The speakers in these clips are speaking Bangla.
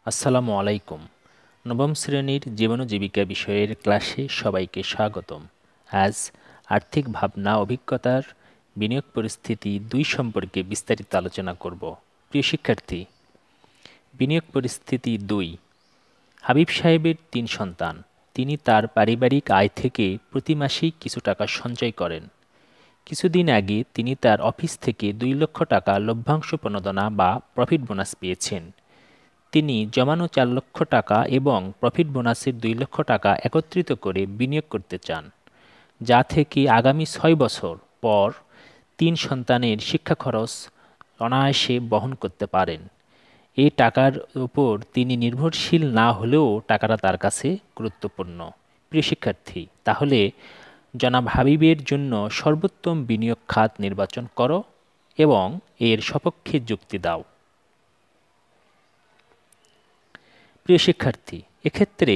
আসসালামু আলাইকুম। নবম শ্রেণীর জীবন ও জীবিকা বিষয়ের ক্লাসে সবাইকে স্বাগতম। আজ আর্থিক ভাবনা অভিজ্ঞতার বিনিয়োগ পরিস্থিতি ২ সম্পর্কে বিস্তারিত আলোচনা করব। প্রিয় শিক্ষার্থী, বিনিয়োগ পরিস্থিতি ২। হাবিব সাহেবের ৩ সন্তান। তিনি তার পারিবারিক আয় থেকে প্রতি মাসেই কিছু টাকা সঞ্চয় করেন। কিছুদিন আগে তিনি তার অফিস থেকে ২ লক্ষ টাকা লভ্যাংশ প্রণোদনা বা প্রফিট বোনাস পেয়েছেন। তিনি জমানো ৪ লক্ষ টাকা এবং প্রফিট বোনাসের ২ লক্ষ টাকা একত্রিত করে বিনিয়োগ করতে চান, যা থেকে আগামী ৬ বছর পর ৩ সন্তানের শিক্ষা খরচ অনায়াসে বহন করতে পারেন। এই টাকার উপর তিনি নির্ভরশীল না হলেও টাকাটা তার কাছে গুরুত্বপূর্ণ। প্রিয় শিক্ষার্থী, তাহলে জনাব হাবিবের জন্য সর্বোত্তম বিনিয়োগ খাত নির্বাচন করো এবং এর সপক্ষে যুক্তি দাও। প্রিয় শিক্ষার্থী, এক্ষেত্রে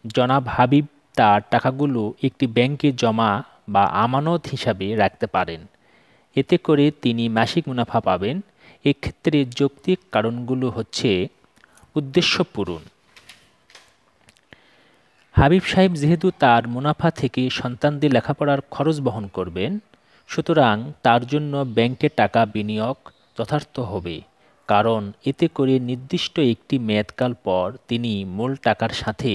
জনাব হাবিব তার টাকাগুলো একটি ব্যাংকে জমা বা আমানত হিসাবে রাখতে পারেন। এতে করে তিনি মাসিক মুনাফা পাবেন। এক্ষেত্রে যৌক্তিক কারণগুলো হচ্ছে: উদ্দেশ্য পূরণ। হাবিব সাহেব যেহেতু তার মুনাফা থেকে সন্তানদের লেখাপড়ার খরচ বহন করবেন, সুতরাং তার জন্য ব্যাংকে টাকা বিনিয়োগ যথার্থ হবে, কারণ এতে করে নির্দিষ্ট একটি মেয়াদকাল পর তিনি মূল টাকার সাথে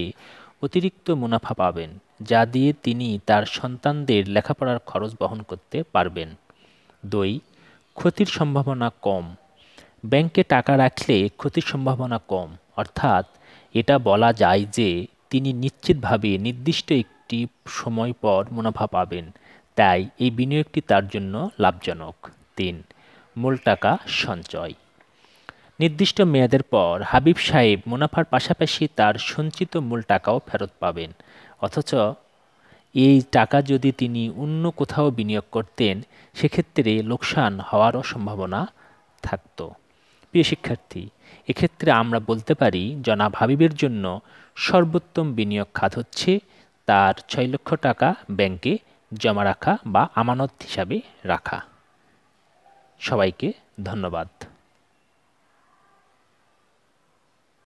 অতিরিক্ত মুনাফা পাবেন, যা দিয়ে তিনি তার সন্তানদের লেখাপড়ার খরচ বহন করতে পারবেন। ২. ক্ষতির সম্ভাবনা কম। ব্যাংকে টাকা রাখলে ক্ষতির সম্ভাবনা কম, অর্থাৎ এটা বলা যায় যে তিনি নিশ্চিতভাবে নির্দিষ্ট একটি সময় পর মুনাফা পাবেন, তাই এই বিনিয়োগটি তার জন্য লাভজনক। ৩. মূল টাকা সঞ্চয়। নির্দিষ্ট মেয়াদের পর হাবিব সাহেব মুনাফার পাশাপাশি তার সঞ্চিত মূল টাকাও ফেরত পাবেন, অথচ এই টাকা যদি তিনি অন্য কোথাও বিনিয়োগ করতেন, সেক্ষেত্রে লোকসান হওয়ারও সম্ভাবনা থাকত। প্রিয় শিক্ষার্থী, এক্ষেত্রে আমরা বলতে পারি জনাব হাবিবের জন্য সর্বোত্তম বিনিয়োগ খাত হচ্ছে তার ৬ লক্ষ টাকা ব্যাংকে জমা রাখা বা আমানত হিসাবে রাখা। সবাইকে ধন্যবাদ।